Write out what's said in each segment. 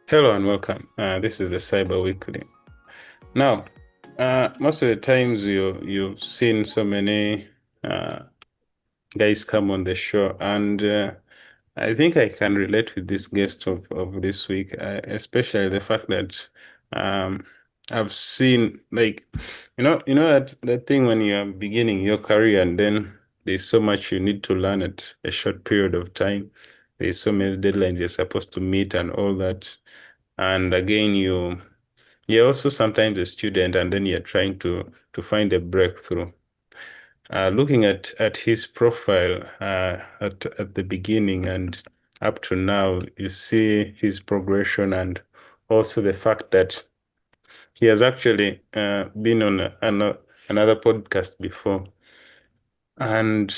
Hello and welcome. This is the Cyber Weekly. Now, most of the times you've seen so many guys come on the show, and I think I can relate with this guest of this week, especially the fact that um, I've seen that thing when you're beginning your career and then there's so much you need to learn at a short period of time. There's so many deadlines you're supposed to meet and all that. And again, you're also sometimes a student and then you're trying to find a breakthrough. Looking at his profile at the beginning and up to now, you see his progression and also the fact that he has actually been on another podcast before. And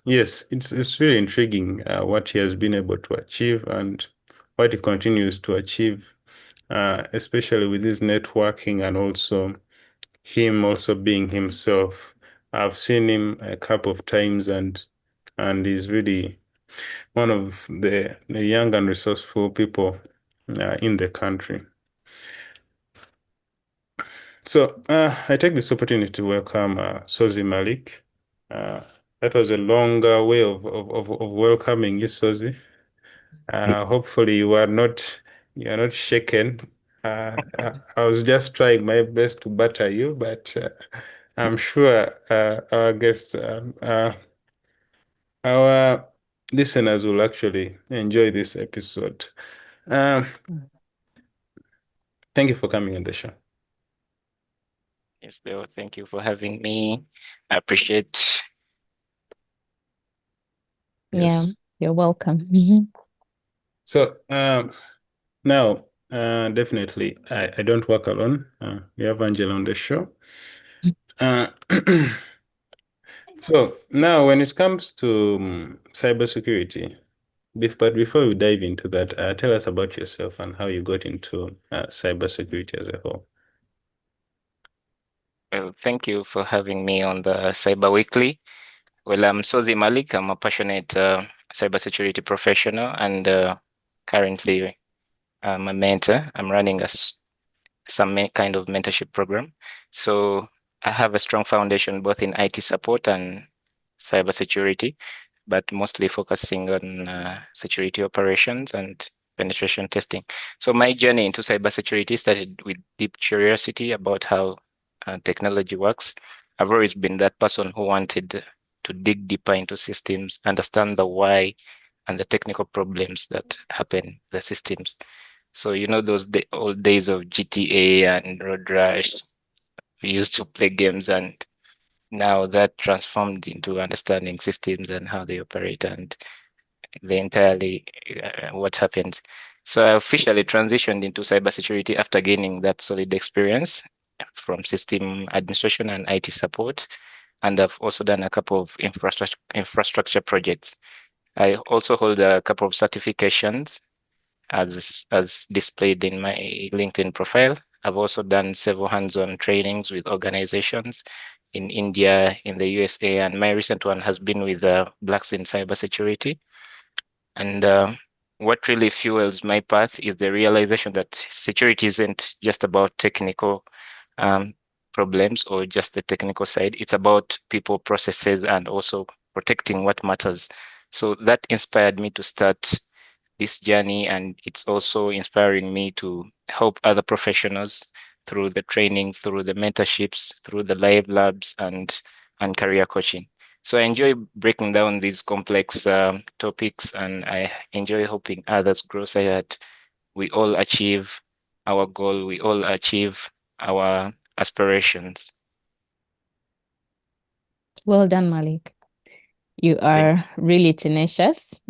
yes, it's really intriguing what he has been able to achieve and what he continues to achieve, especially with his networking and also him also being himself. I've seen him a couple of times and he's really one of the young and resourceful people in the country. So I take this opportunity to welcome Sozi Malik. Uh, that was a longer way of welcoming you, Sozi. Hopefully you are not shaken. I was just trying my best to butter you, but I'm sure our listeners will actually enjoy this episode. Um, Thank you for coming on the show. Yes, Leo, thank you for having me. I appreciate. Yeah, Yes. you're welcome. So now, definitely, I don't work alone. We have Angela on the show. Uh, so now, when it comes to cybersecurity, but before we dive into that, tell us about yourself and how you got into cybersecurity as a whole. Well, thank you for having me on the Cyber Weekly. Well, I'm Sozi Malik. I'm a passionate cybersecurity professional and currently I'm a mentor. I'm running some kind of mentorship program. So I have a strong foundation both in IT support and cybersecurity, but mostly focusing on security operations and penetration testing. So my journey into cybersecurity started with deep curiosity about how technology works. I've always been that person who wanted to dig deeper into systems, understand the why and the technical problems that happen in the systems. So those old days of GTA and Road Rush, we used to play games, and now that transformed into understanding systems and how they operate and the entirely what happens. So I officially transitioned into cybersecurity after gaining that solid experience from system administration and IT support. And I've also done a couple of infrastructure projects. I also hold a couple of certifications as displayed in my LinkedIn profile. I've also done several hands-on trainings with organizations in India, in the USA, and my recent one has been with Blacks in Cybersecurity. And what really fuels my path is the realization that security isn't just about technical problems or just the technical side. It's about people, processes, and also protecting what matters. So that inspired me to start this journey, and it's also inspiring me to help other professionals through the training, through the mentorships, through the live labs and career coaching. So I enjoy breaking down these complex topics, and I enjoy helping others grow so that we all achieve our goal, we all achieve our aspirations. Well done, Malik. You Thank are really tenacious.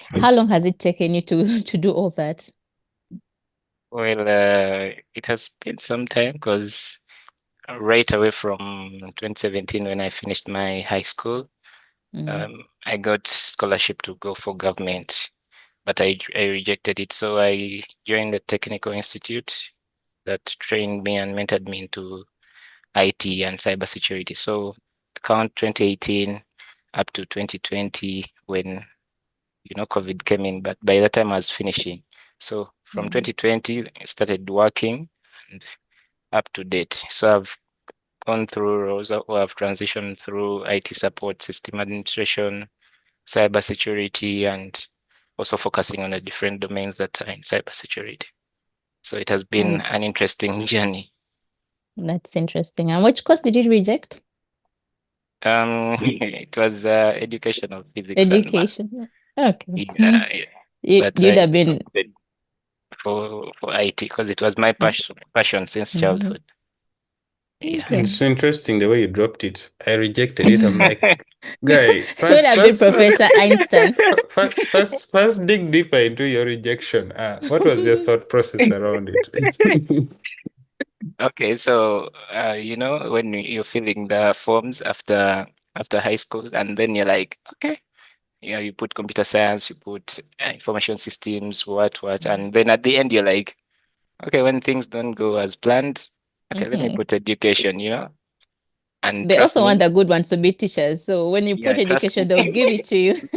How long has it taken you to do all that? Well, it has been some time because right away from 2017 when I finished my high school, I got scholarship to go for government, but I rejected it. So I joined the technical institute that trained me and mentored me into IT and cybersecurity. So count 2018 up to 2020 when COVID came in, but by the time I was finishing. So from 2020, I started working and up to date. So I've gone through roles, or I've transitioned through IT support, system administration, cybersecurity, and also focusing on the different domains that are in cybersecurity. So it has been an interesting journey. That's interesting. And which course did you reject? It was educational physics Education. Okay. and math. Yeah, but You'd I have been opted for IT because it was my passion since childhood. Yeah. Okay. It's so interesting the way you dropped it. I rejected it. I'm like, guy, You would have been Professor Einstein. first dig deeper into your rejection. What was your thought process around it? Okay, so when you're filling the forms after high school, and then you're like, okay, you put computer science, you put information systems, what, and then at the end you're like, okay, when things don't go as planned, okay, let me put education, and They trust also want me, the good ones to be teachers. So when you put trust education, me. they'll give it to you.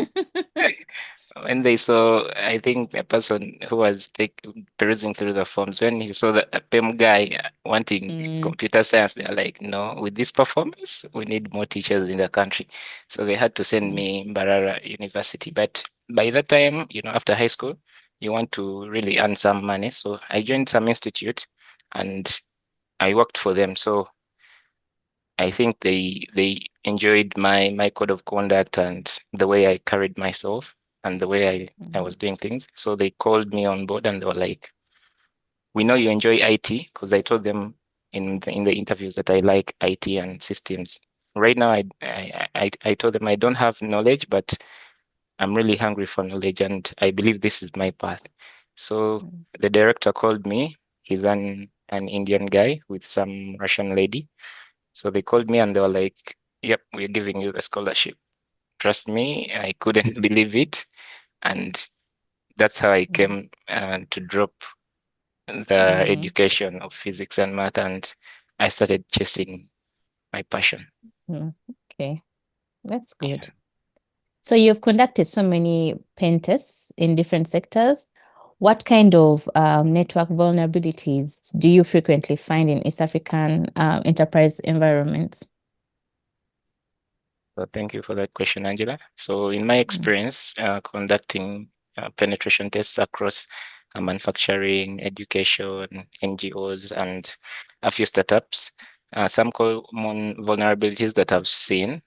When they saw, I think a person who was perusing through the forms, when he saw the PEM guy wanting computer science, they're like, no, with this performance, we need more teachers in the country. So they had to send me Mbarara University. But by that time, after high school, you want to really earn some money. So I joined some institute and I worked for them. So I think they enjoyed my code of conduct and the way I carried myself and the way I was doing things. So they called me on board and they were like, we know you enjoy IT, because I told them in the interviews that I like IT and systems. Right now, I told them I don't have knowledge, but I'm really hungry for knowledge and I believe this is my path. So the director called me. He's an Indian guy with some Russian lady. So they called me and they were like, yep, we're giving you the scholarship. Trust me, I couldn't believe it. And that's how I came to drop the education of physics and math, and I started chasing my passion. Okay, that's good. So you've conducted so many pen tests in different sectors. What kind of network vulnerabilities do you frequently find in East African enterprise environments? So thank you for that question, Angela. So in my experience, conducting penetration tests across manufacturing, education, NGOs, and a few startups, some common vulnerabilities that I've seen.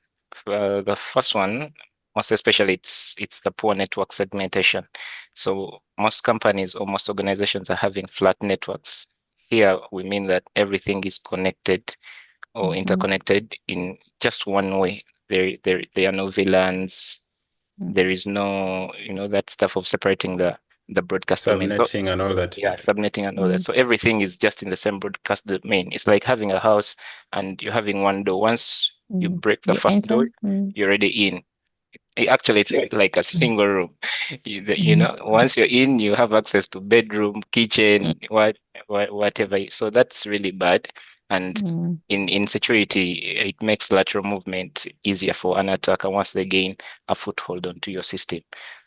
The first one, most especially, it's the poor network segmentation. So most companies or most organizations are having flat networks. Here, we mean that everything is connected or interconnected in just one way. There are no VLANs. There is no, that stuff of separating the broadcast domain. So, Subnetting and all that. yeah, subnetting and all that. So everything is just in the same broadcast domain. It's like having a house and you're having one door. Once you break the first door, you're already in. Actually, it's like a single room. Once you're in, you have access to bedroom, kitchen, whatever. So that's really bad. And in security, it makes lateral movement easier for an attacker once they gain a foothold onto your system.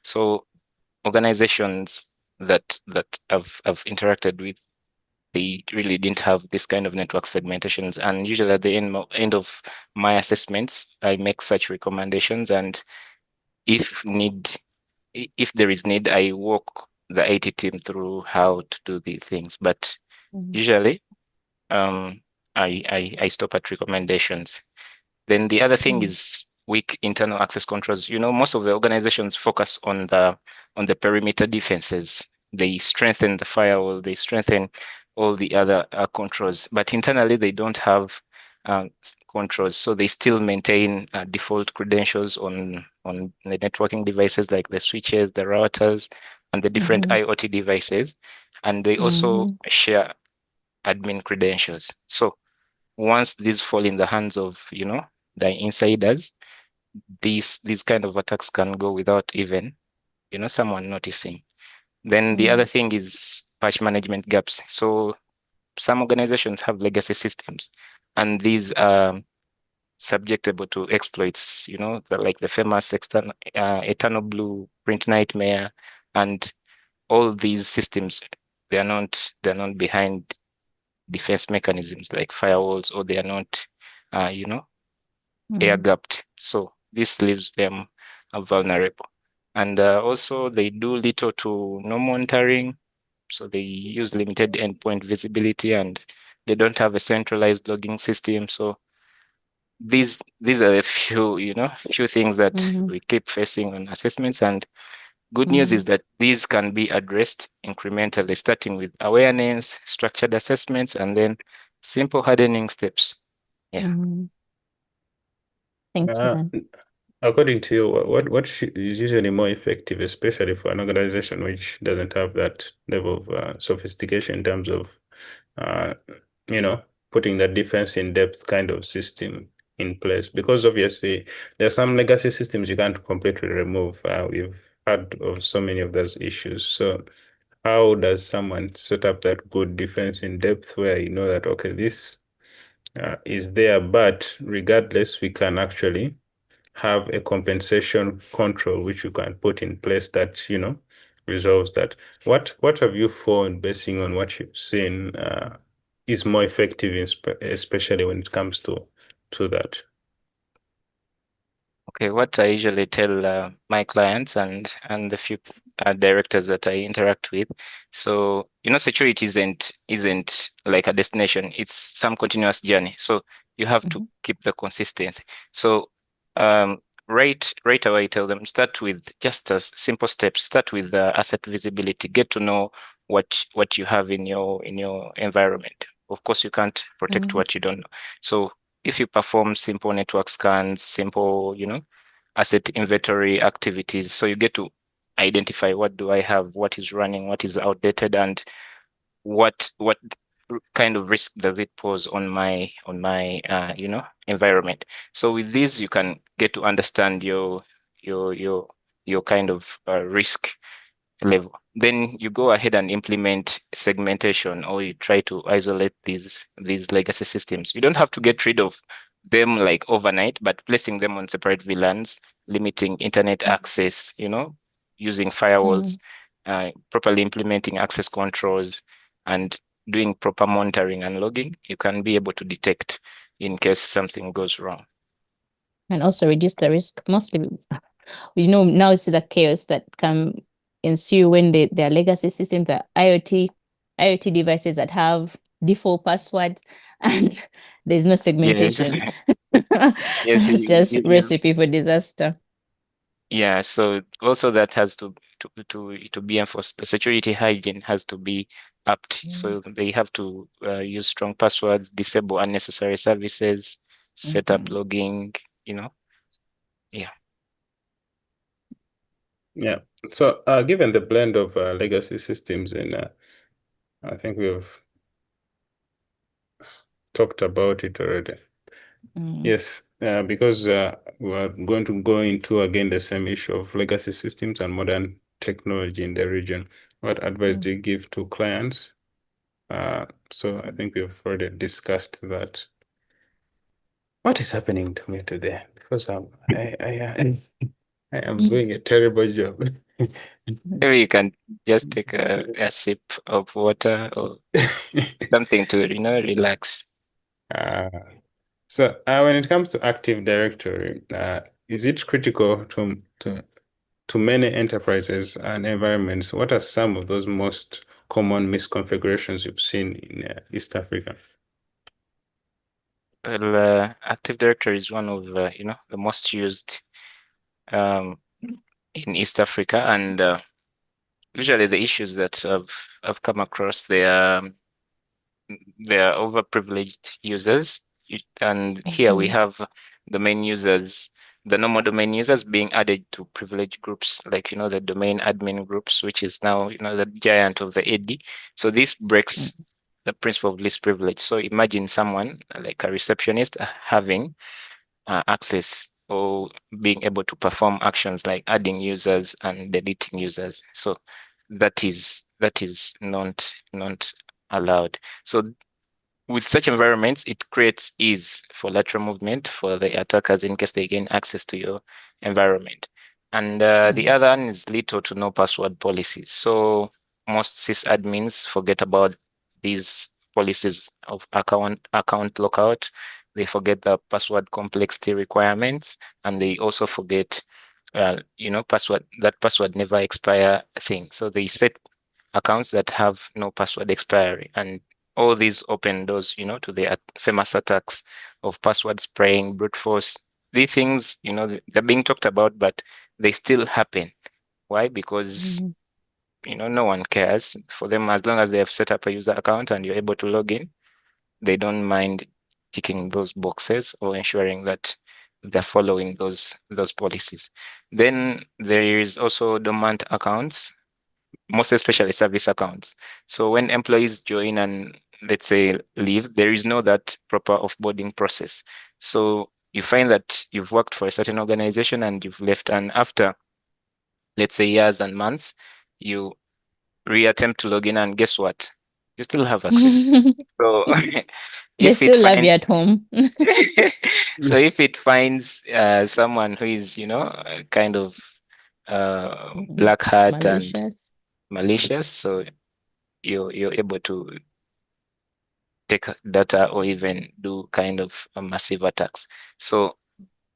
So organizations that I've interacted with, they really didn't have this kind of network segmentations. And usually at the end of my assessments, I make such recommendations. And if there is need, I walk the IT team through how to do these things. But usually, I stop at recommendations. Then the other thing is weak internal access controls. Most of the organizations focus on the perimeter defenses. They strengthen the firewall, they strengthen all the other controls, but internally they don't have controls. So they still maintain default credentials on the networking devices like the switches, the routers, and the different IoT devices. And they also share admin credentials. So once these fall in the hands of, the insiders, these kind of attacks can go without even, someone noticing. Then the other thing is patch management gaps. So some organizations have legacy systems, and these are subjectable to exploits, like the famous Eternal Blue, Print Nightmare, and all these systems they're not behind defense mechanisms like firewalls, or they are not, air gapped. So this leaves them vulnerable. And also they do little to no monitoring. So they use limited endpoint visibility, and they don't have a centralized logging system. So these are a few things that we keep facing on assessments. And good news is that these can be addressed incrementally, starting with awareness, structured assessments, and then simple hardening steps. Yeah. Thank you, Dan. According to you, what is usually more effective, especially for an organization which doesn't have that level of sophistication in terms of, putting that defense in depth kind of system in place? Because obviously there are some legacy systems you can't completely remove. We've heard of so many of those issues. So how does someone set up that good defense in depth where you know that, okay, this is there, but regardless, we can actually have a compensation control which you can put in place that, resolves that. What have you found, basing on what you've seen, is more effective, especially when it comes to that? Okay, what I usually tell my clients and the few directors that I interact with. So, security isn't like a destination. It's some continuous journey. So you have to keep the consistency. So right away, I tell them, start with just a simple steps. Start with asset visibility. Get to know what you have in your environment. Of course, you can't protect what you don't know. So if you perform simple network scans, simple, asset inventory activities, so you get to identify what do I have, what is running, what is outdated, and what kind of risk does it pose on my environment. So with this, you can get to understand your kind of risk level. Then you go ahead and implement segmentation, or you try to isolate these legacy systems. You don't have to get rid of them like overnight, but placing them on separate VLANs, limiting internet access, using firewalls, properly implementing access controls, and doing proper monitoring and logging, you can be able to detect in case something goes wrong. And also reduce the risk. Mostly, now it's the chaos that can ensue when their legacy system, the IoT devices that have default passwords, and there's no segmentation. Yes, it's just recipe for disaster. Yeah, so also that has to be enforced. The security hygiene has to be upped. So they have to use strong passwords, disable unnecessary services, set up logging, Yeah. Yeah. So given the blend of legacy systems, and I think we've talked about it already. Yes, because we're going to go into again the same issue of legacy systems and modern technology in the region. What advice do you give to clients? So I think we've already discussed that. What is happening to me today? Because I am doing a terrible job. Maybe you can just take a sip of water or something to, relax. So when it comes to Active Directory, is it critical to many enterprises and environments? What are some of those most common misconfigurations you've seen in East Africa? Well, Active Directory is one of the most used in East Africa, and usually the issues that I've come across, they are overprivileged users, and here we have domain users, the normal domain users being added to privileged groups, like the domain admin groups, which is now the giant of the AD. So this breaks the principle of least privilege. So imagine someone like a receptionist having access or being able to perform actions like adding users and deleting users. So that is not allowed. So with such environments, it creates ease for lateral movement for the attackers in case they gain access to your environment. And the other one is little to no password policies. So most sysadmins forget about these policies of account lockout. They forget the password complexity requirements, and they also forget, password never expire thing. So they set accounts that have no password expiry, and all these open doors, to the famous attacks of password spraying, brute force. These things, they're being talked about, but they still happen. Why? Because no one cares for them. As long as they have set up a user account and you're able to log in, they don't mind ticking those boxes or ensuring that they're following those policies. Then there is also dormant accounts, most especially service accounts. So when employees join and, let's say, leave, there is no that proper offboarding process. So you find that you've worked for a certain organization and you've left, and after, let's say, years and months, you reattempt to log in, and guess what? You still have access. So They if it still love you at finds home. so if it finds someone who is, kind of black hat and malicious, so you're able to take data or even do kind of massive attacks. So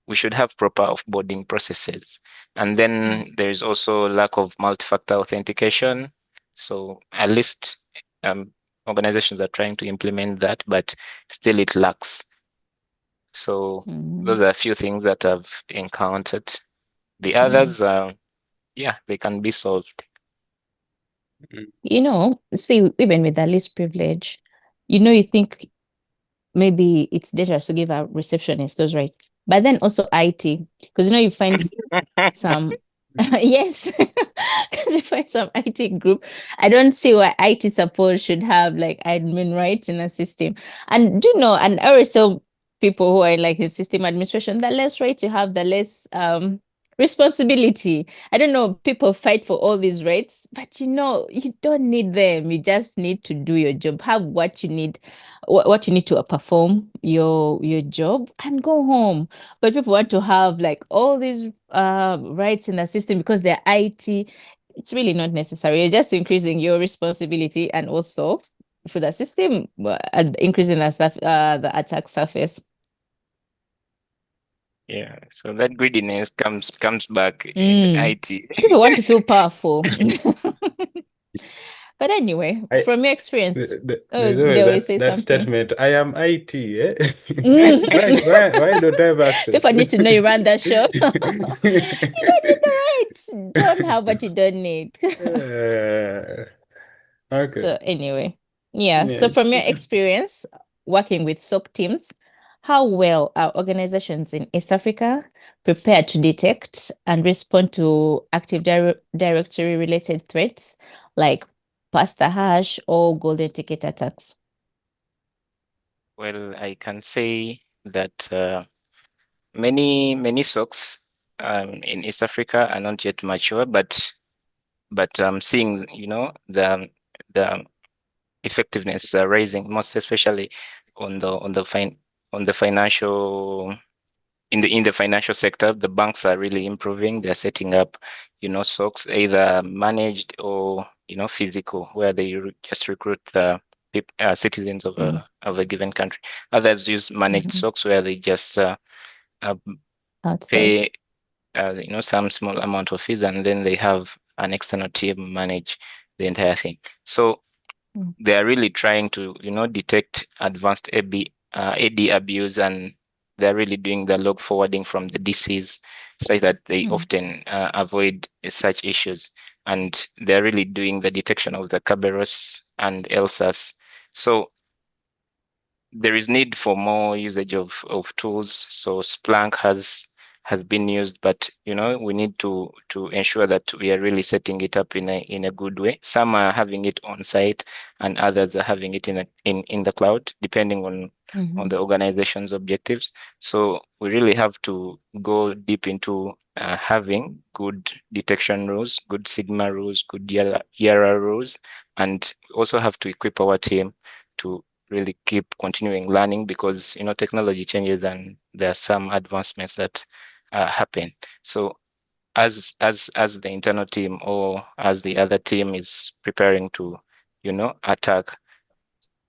we should have proper offboarding processes. And then there's also lack of multi-factor authentication. So at least organizations are trying to implement that, but still it lacks. So those are a few things that I've encountered. The others, they can be solved. See, even with the least privilege, you think maybe it's dangerous to give a receptionist those rights. But then also IT, because you find some yes, because you find some IT group. I don't see why IT support should have like admin rights in a system. And and I always tell people who are like in system administration, the less rights you have, the less responsibility. I don't know, people fight for all these rights, but you don't need them. You just need to do your job, have what you need, what you need to perform your job, and go home. But people want to have like all these rights in the system because they're IT. It's really not necessary. You're just increasing your responsibility, and also for the system, increasing the attack surface. Yeah, so that greediness comes back in IT. People want to feel powerful. But anyway, from your experience, they will say that something. statement, I am IT, eh? Why don't I have access? People need to know you run that show. You don't need the rights. Don't have what you don't need. Okay. So anyway, so from your experience working with SOC teams, how well are organizations in East Africa prepared to detect and respond to Active Directory related threats like pasta hash or golden ticket attacks? Well, I can say that many SOCs in East Africa are not yet mature, but I'm seeing the effectiveness rising, most especially on the financial in the financial sector. The banks are really improving. They're setting up SOCs, either managed or physical, where they just recruit the citizens of a given country. Others use managed SOCs, where they just pay some small amount of fees, and then they have an external team manage the entire thing. So they are really trying to detect advanced AD abuse, and they're really doing the log forwarding from the DCs such that they often avoid such issues, and they're really doing the detection of the Kerberos and ELSAs. So there is need for more usage of tools. So Splunk has been used, but we need to ensure that we are really setting it up in a good way. Some are having it on site, and others are having it in the cloud, depending on the organization's objectives. So we really have to go deep into having good detection rules, good Sigma rules, good ERR rules, and also have to equip our team to really keep continuing learning, because technology changes and there are some advancements that happen. So as the internal team or as the other team is preparing to, attack,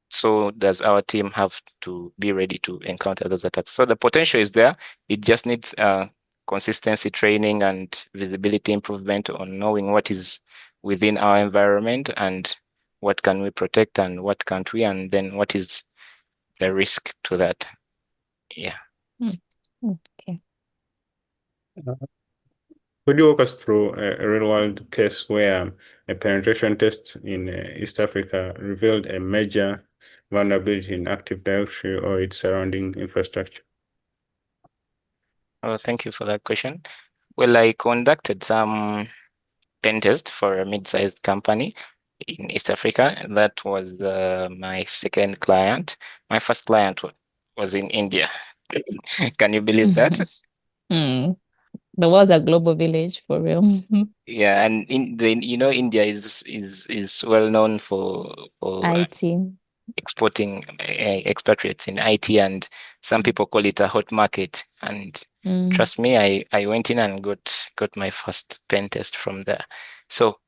so does our team have to be ready to encounter those attacks. So the potential is there. It just needs consistency training and visibility improvement on knowing what is within our environment and what can we protect and what can't we, and then what is the risk to that. Yeah. Okay. Could you walk us through a real-world case where a penetration test in East Africa revealed a major vulnerability in Active Directory or its surrounding infrastructure? Oh, thank you for that question. Well, I conducted some pen test for a mid-sized company in East Africa. That was my second client. My first client was in India. Can you believe that? The world's a global village for real. Yeah, and India is well known for IT. exporting expatriates in IT, and some people call it a hot market. And trust me, I went in and got my first pen test from there. So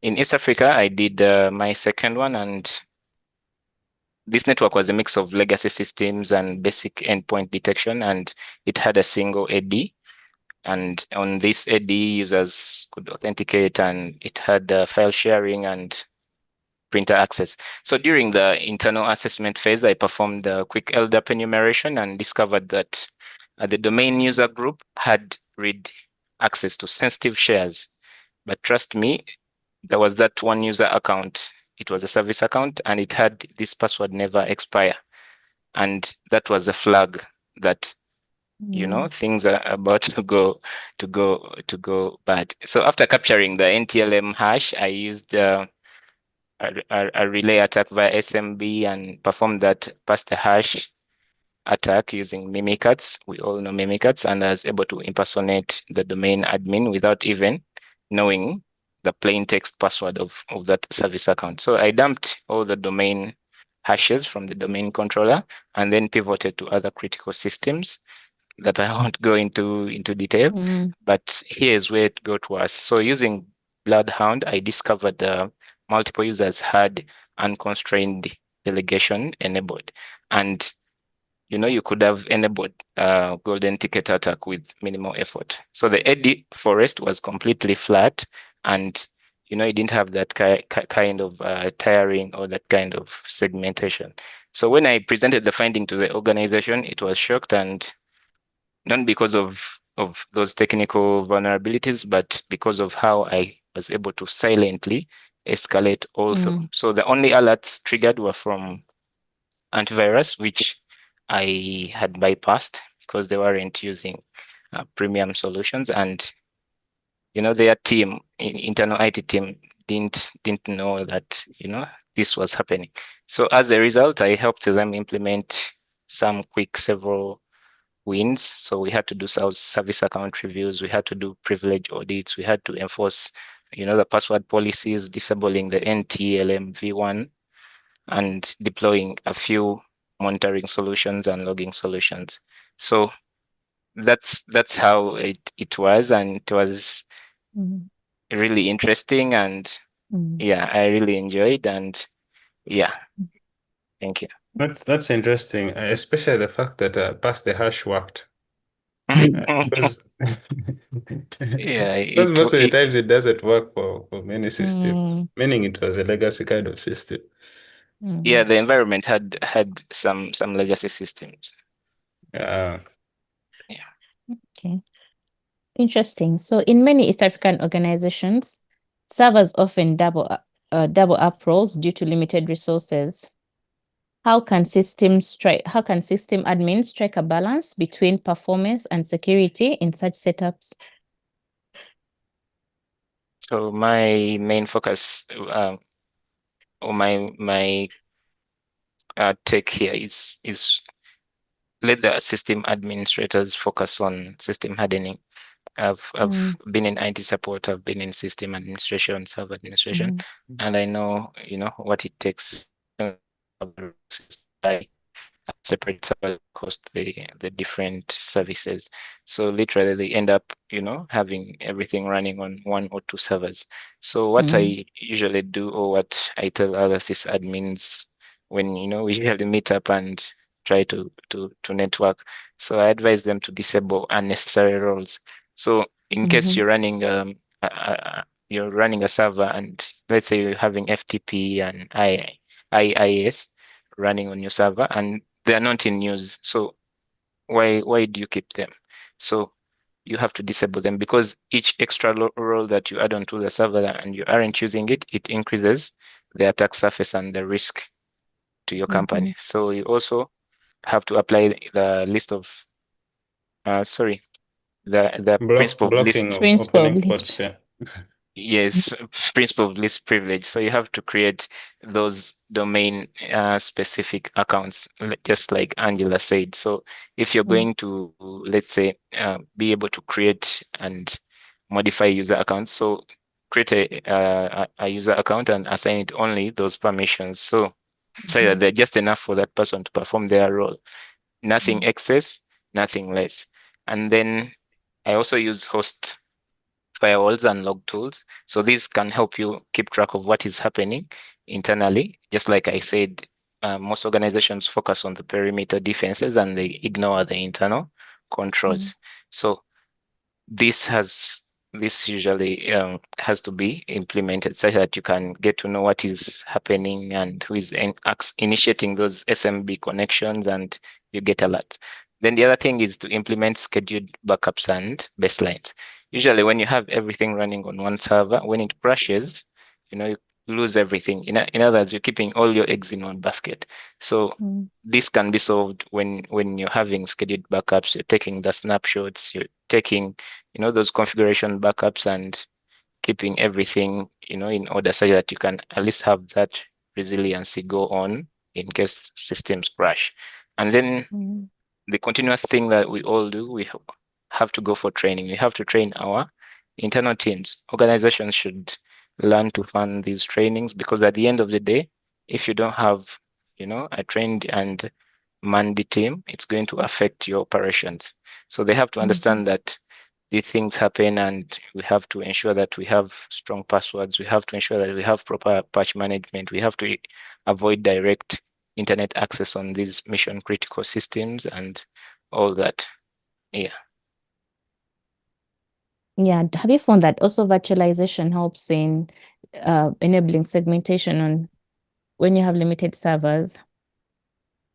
in East Africa, I did my second one, and this network was a mix of legacy systems and basic endpoint detection, and it had a single AD. And on this AD, users could authenticate, and it had file sharing and printer access. So during the internal assessment phase, I performed a quick LDAP enumeration and discovered that the domain user group had read access to sensitive shares. But trust me, there was that one user account. It was a service account, and it had this password never expire. And that was a flag that things are about to go bad. So after capturing the NTLM hash, I used a relay attack via SMB and performed that past the hash attack using Mimikatz. We all know Mimikatz, and I was able to impersonate the domain admin without even knowing the plain text password of that service account. So I dumped all the domain hashes from the domain controller and then pivoted to other critical systems that I won't go into detail, but here's where it got worse. So using Bloodhound, I discovered multiple users had unconstrained delegation enabled, and you could have enabled golden ticket attack with minimal effort. So the AD forest was completely flat, and it didn't have that kind of tiering or that kind of segmentation. So when I presented the finding to the organization, it was shocked, and not because of those technical vulnerabilities, but because of how I was able to silently escalate all through. So the only alerts triggered were from antivirus, which I had bypassed because they weren't using premium solutions, and their team, internal IT team, didn't know that this was happening. So as a result, I helped them implement some quick several wins. So we had to do service account reviews, we had to do privilege audits, we had to enforce the password policies, disabling the NTLM v1, and deploying a few monitoring solutions and logging solutions. So that's how it was, and it was really interesting, and yeah, I really enjoyed, and yeah, thank you. That's interesting, especially the fact that pass the hash worked. Because Yeah, most of the times it doesn't work for many systems, meaning it was a legacy kind of system. Yeah, the environment had some legacy systems. Yeah. Okay. Interesting. So in many East African organizations, servers often double up roles due to limited resources. How can system admins strike a balance between performance and security in such setups? So my main focus, or my take here is let the system administrators focus on system hardening. I've been in IT support, I've been in system administration, server administration, and I know what it takes. separate server host the different services. So literally they end up, having everything running on one or two servers. So what I usually do, or what I tell other sysadmins when, we usually meet up and try to network. So I advise them to disable unnecessary roles. So in case you're running a server, and let's say you're having FTP and IIS running on your server, and they're not in use. So why do you keep them? So you have to disable them, because each extra role that you add onto the server and you aren't using it, it increases the attack surface and the risk to your company. So you also have to apply the list of the principle of Blocking least. of Principle of opening least. ports, yeah. Yes, principle of least privilege. So you have to create those domain specific accounts, just like Angela said. So if you're going to, let's say, be able to create and modify user accounts, so create a user account and assign it only those permissions. So say that they're just enough for that person to perform their role. Nothing excess, nothing less. And then I also use host firewalls and log tools. So these can help you keep track of what is happening internally. Just like I said, most organizations focus on the perimeter defenses and they ignore the internal controls. So this usually has to be implemented such that you can get to know what is happening and who is initiating those SMB connections, and you get alerts. Then the other thing is to implement scheduled backups and baselines. Usually when you have everything running on one server, when it crashes, you lose everything. In other words, you're keeping all your eggs in one basket. So this can be solved when you're having scheduled backups, you're taking the snapshots, you're taking, those configuration backups and keeping everything, in order so that you can at least have that resiliency go on in case systems crash. And then the continuous thing that we all do, we have to go for training. We have to train our internal teams. Organizations should learn to fund these trainings, because at the end of the day, if you don't have, a trained and manned team, it's going to affect your operations. So they have to understand that these things happen, and we have to ensure that we have strong passwords. We have to ensure that we have proper patch management. We have to avoid direct internet access on these mission critical systems and all that. Yeah. Yeah. Have you found that also virtualization helps in enabling segmentation on when you have limited servers?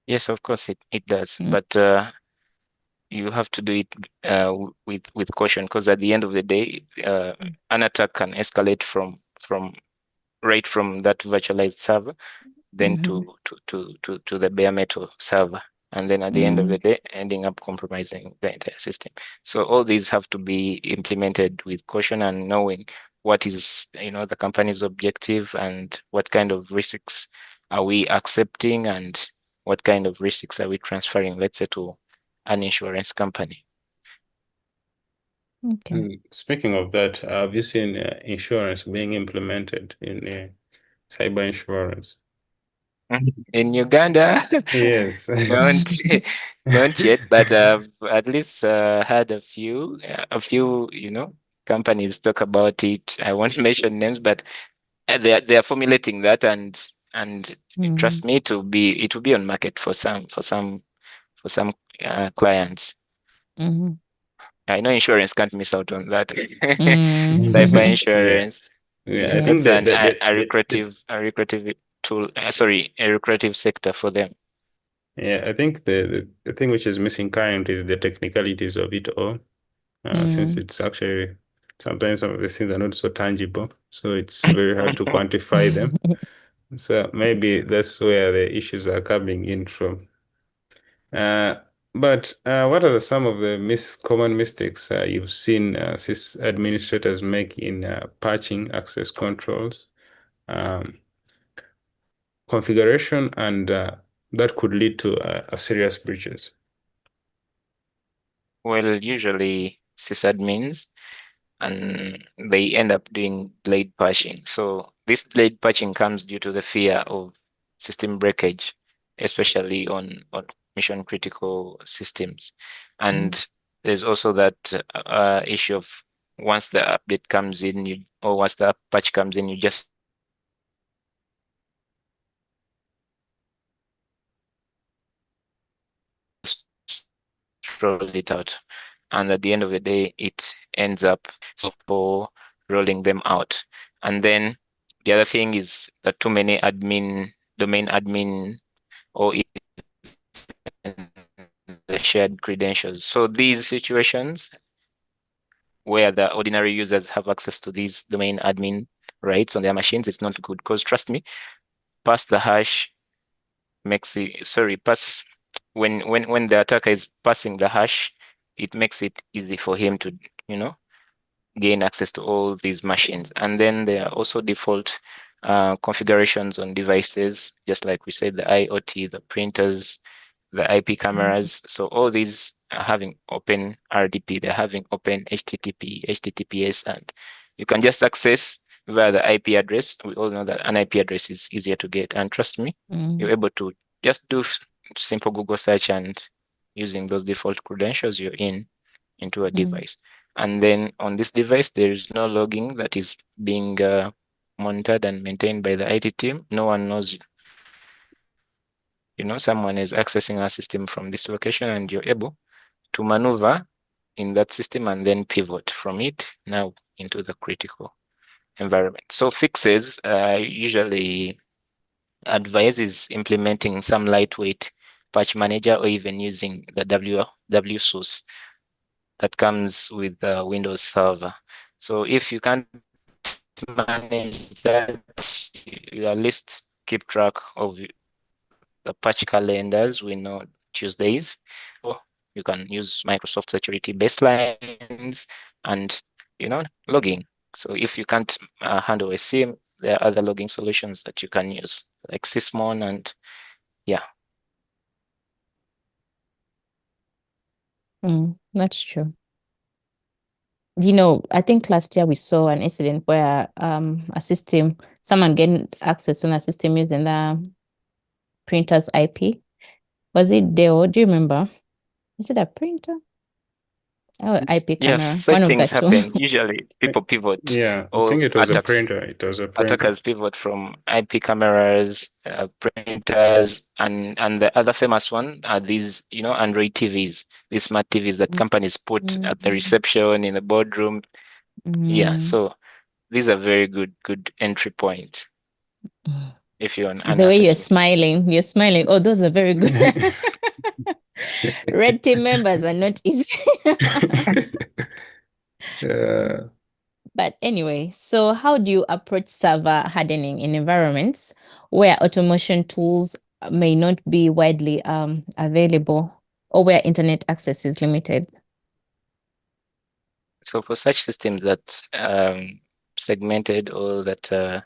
Yes, of course it does. But you have to do it with caution, because at the end of the day, an attack can escalate from right from that virtualized server then to the bare metal server, and then at the end of the day ending up compromising the entire system. So all these have to be implemented with caution, and knowing what is the company's objective and what kind of risks are we accepting and what kind of risks are we transferring, let's say, to an insurance company. Okay. Speaking of that, have you seen insurance being implemented in cyber insurance? In Uganda, Yes. not yet, but I've at least had a few, companies talk about it. I won't mention names, but they are formulating that, and trust me, it will be on market for some clients. I know insurance can't miss out on that. Cyber insurance. Yeah, I think That's that a lucrative tool. Sorry, a lucrative sector for them. yeah, I think the thing which is missing currently is the technicalities of it all, since it's actually sometimes some of the things are not so tangible, so it's very hard to quantify them. So maybe that's where the issues are coming in from. But what are some of the common mistakes you've seen administrators make in patching access controls, configuration, and that could lead to serious breaches? Well, usually sysadmins, and they end up doing delayed patching. So this delayed patching comes due to the fear of system breakage, especially on mission critical systems. And there's also that issue of once the update comes in, or once the patch comes in, you just roll it out. And at the end of the day, it ends up for rolling them out. And then the other thing is that too many domain admin, or the shared credentials. So these situations where the ordinary users have access to these domain admin rights on their machines, it's not good, because trust me, pass the hash makes it, pass when the attacker is passing the hash, it makes it easy for him to, gain access to all these machines. And then there are also default configurations on devices, just like we said, the IoT, the printers, the IP cameras. So all these are having open RDP, they're having open HTTP, HTTPS, and you can just access via the IP address. We all know that an IP address is easier to get. And trust me, you're able to just do simple Google search, and using those default credentials, you're into a device. And then on this device, there is no logging that is being monitored and maintained by the IT team. No one knows, someone is accessing our system from this location, and you're able to maneuver in that system and then pivot from it now into the critical environment. So fixes usually advise is implementing some lightweight patch manager, or even using the W source that comes with the Windows Server. So if you can't manage that, you at least keep track of the patch calendars. We know Tuesdays. Or you can use Microsoft security baselines and, logging. So if you can't handle a SIEM, there are other logging solutions that you can use, like Sysmon, and yeah. That's true. I think last year we saw an incident where someone gained access on a system using the printer's IP. Was it Deo? Do you remember? Is it a printer? Oh, IP camera. Yes, such one of things the two. happen. Usually people pivot. Yeah, I or think it was a attacks. printer. It was a printer. Attackers pivot from IP cameras, printers, and the other famous one are these, Android TVs, these smart TVs that companies put at the reception, in the boardroom. Yeah, so these are very good entry points. If you're an The way you're smiling. Oh, those are very good. Red team members are not easy. But anyway, so how do you approach server hardening in environments where automation tools may not be widely available, or where internet access is limited? So for such systems that segmented, or that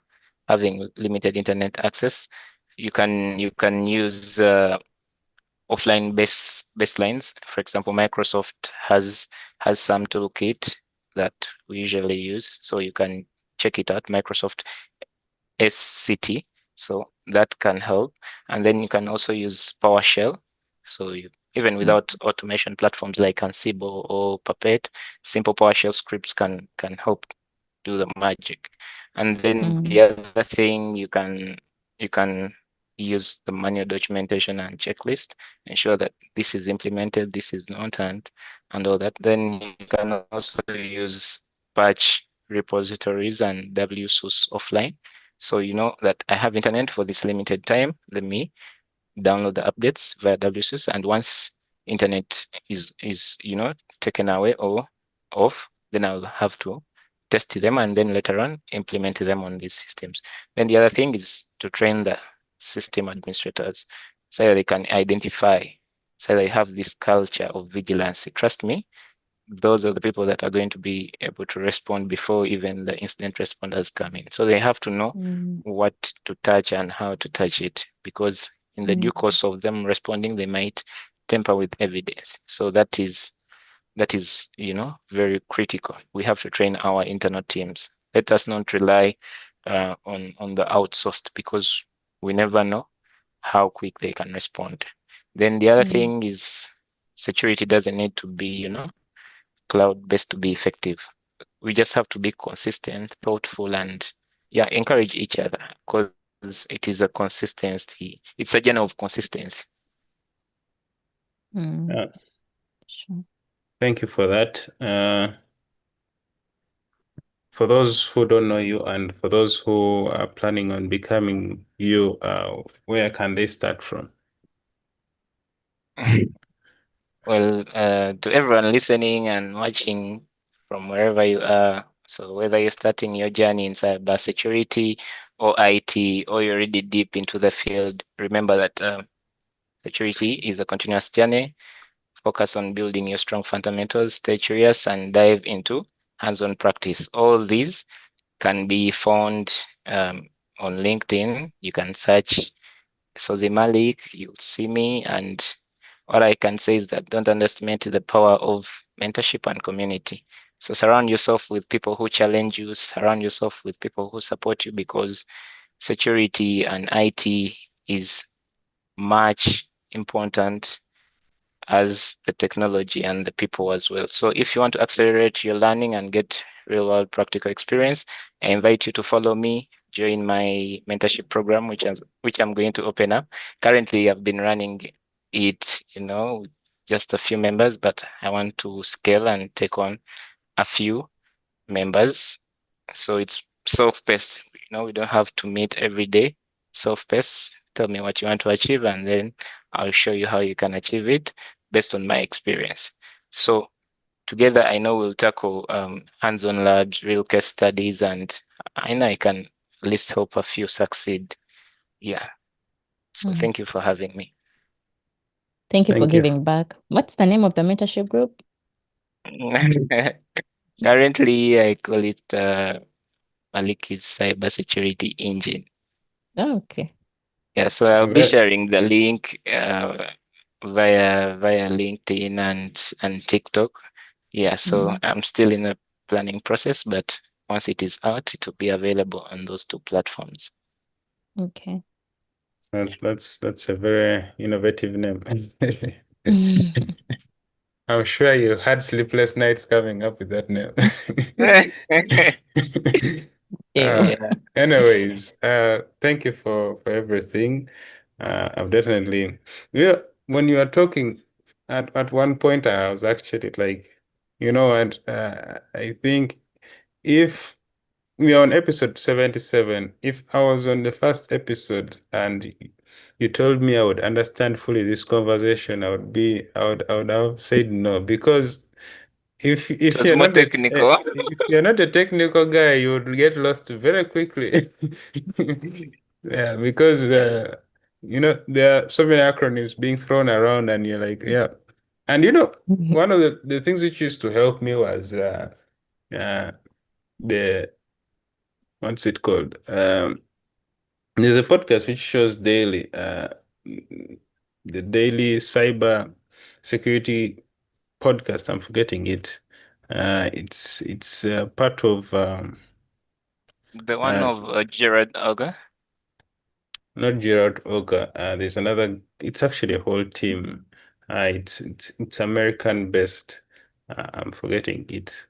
having limited internet access, you can use offline baselines. For example, Microsoft has some toolkit that we usually use, so you can check it out, Microsoft SCT. So that can help. And then you can also use PowerShell. So even without automation platforms like Ansible or Puppet, simple PowerShell scripts can help do the magic. And then the other thing, you can use the manual documentation and checklist, ensure that this is implemented, this is not, and all that. Then you can also use patch repositories and WSOS offline. So you know that I have internet for this limited time. Let me download the updates via WSOS, and once internet is taken away or off, then I'll have to test them and then later on implement them on these systems. Then the other thing is to train the system administrators so they can identify, so they have this culture of vigilance. Trust me, those are the people that are going to be able to respond before even the incident responders come in. So they have to know what to touch and how to touch it, because in the due course of them responding, they might tamper with evidence. So that is very critical. We have to train our internal teams. Let us not rely on the outsourced, because we never know how quick they can respond. Then the other thing is security doesn't need to be, cloud-based to be effective. We just have to be consistent, thoughtful, and encourage each other, because it is a consistency. It's a journey of consistency. Sure. Thank you for that. For those who don't know you and for those who are planning on becoming you, where can they start from? Well, to everyone listening and watching from wherever you are, so whether you're starting your journey in cybersecurity or IT, or you're already deep into the field, remember that security is a continuous journey. Focus on building your strong fundamentals, stay curious, and dive into hands-on practice. All these can be found on LinkedIn. You can search Sozi Malik, you'll see me. And what I can say is that don't underestimate the power of mentorship and community. So surround yourself with people who challenge you, surround yourself with people who support you, because security and IT is much important as the technology and the people as well. So if you want to accelerate your learning and get real world practical experience, I invite you to follow me, join my mentorship program, which I'm going to open up. Currently, I've been running it, with just a few members, but I want to scale and take on a few members. So it's self-paced. We don't have to meet every day. Self-paced. Tell me what you want to achieve, and then I'll show you how you can achieve it based on my experience. So together, I know we'll tackle hands-on labs, real case studies, and I know I can at least help a few succeed. Yeah. So thank you for having me. Thank you for Thank you. giving back. What's the name of the mentorship group? Currently, I call it Malik's Cybersecurity Engine. Oh, okay. Yeah, so I'll be Ve- sharing the link via LinkedIn and TikTok. Yeah, so I'm still in the planning process, but once it is out, it will be available on those two platforms. Okay. That's a very innovative name. I'm sure you had sleepless nights coming up with that name. Ew. Anyways, thank you for everything. I've definitely, when you are talking at one point, I was actually like, you know what, I think if we are on episode 77, if I was on the first episode and you told me I would understand fully this conversation, I would have said no, because if It was more technical. if you're not a technical guy, you would get lost very quickly. Yeah, because there are so many acronyms being thrown around, and you're like, yeah. And one of the things which used to help me was the what's it called? There's a podcast which shows daily, the daily cyber security podcast. I'm forgetting it. It's part of The one of Gerard Auger. not Gerard Oga. There's another. It's actually a whole team. It's American based. I'm forgetting it.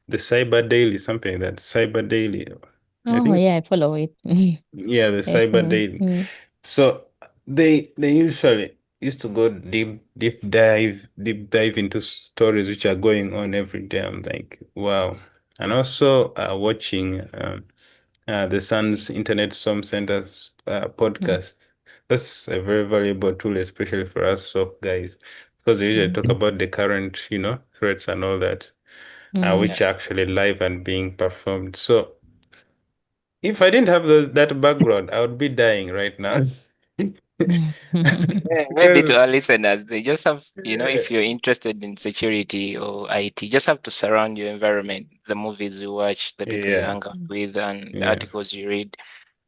The Cyber Daily, something like that. Cyber Daily. I Oh, think yeah, I follow it. yeah, the Cyber Daily. So they usually used to go deep dive into stories which are going on every day. I'm like, wow. And also watching the Sun's Internet Storm Center's podcast. That's a very valuable tool, especially for us SOC guys, because they usually talk about the current, threats and all that, which are actually live and being performed. So if I didn't have that background, I would be dying right now. Maybe to Because our listeners, they just have, yeah, if you're interested in security or IT, just have to surround your environment, the movies you watch, the people you yeah, hang out with, and the yeah. articles you read.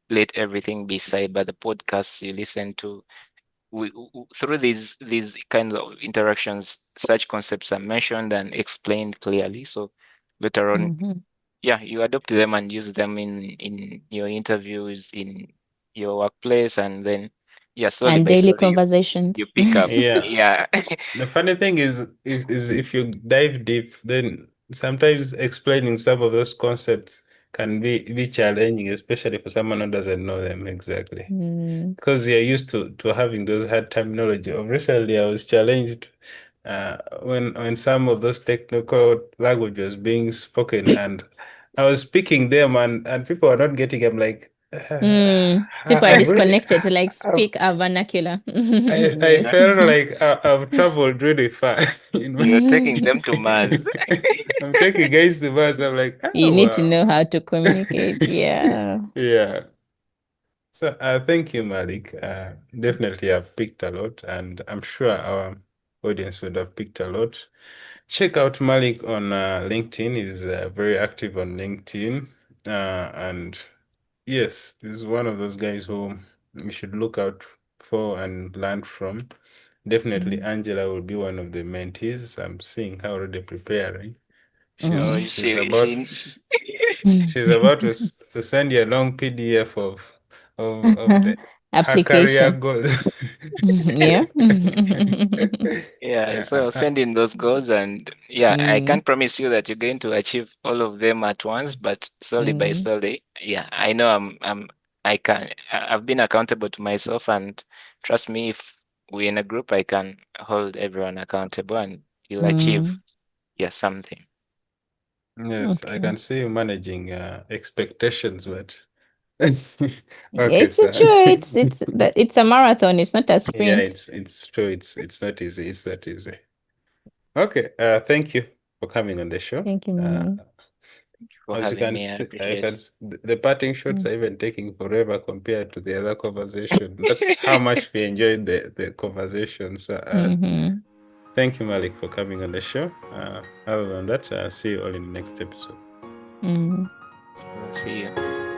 Let everything be cyber. The podcasts you listen to, through these kinds of interactions, such concepts are mentioned and explained clearly. So later on, you adopt them and use them in your interviews, in your workplace, and then slowly And by daily slowly conversations. you pick up. Yeah. Yeah. The funny thing is if you dive deep, then sometimes explaining some of those concepts can be challenging, especially for someone who doesn't know them exactly. Mm. Because you're used to having those hard terminology. Recently, I was challenged when some of those technical languages being spoken, and I was speaking them, and people are not getting. I'm like, People are I've really, disconnected to like I've, speak our vernacular. I Yeah. felt like I've traveled really far. You're taking them to Mars. I'm taking guys to bus. I'm like, You oh need to know wow, how to communicate. Yeah. yeah. So thank you, Malik. Definitely, I've picked a lot, and I'm sure our audience would have picked a lot. Check out Malik on LinkedIn. He's very active on LinkedIn, and yes, this is one of those guys who you should look out for and learn from. Definitely, Angela will be one of the mentees. I'm seeing her already preparing. Oh, She's about Mm. she's about to send you a long PDF of the her career Application. goals. Yeah. yeah. Yeah, So send in those goals, and yeah, I Mm, can't promise you that you're going to achieve all of them at once, but slowly by mm, slowly, yeah, I know I've been accountable to myself, and trust me, if we're in a group, I can hold everyone accountable, and you'll achieve, mm. yeah, something. yes, I Okay. can see you managing expectations, but okay, It's a so true. It's a marathon. It's not a yeah, sprint. it's true. It's not easy. It's not easy. Okay, thank you for coming on the show. Thank you, Mimi. Thank you for As you having can me. I see, I appreciate can it. the parting shots Mm. are even taking forever compared to the other conversation. That's how much we enjoyed the conversation. So, Mhm. thank you, Malik, for coming on the show. Other than that, see you all in the next episode. Mm. See you.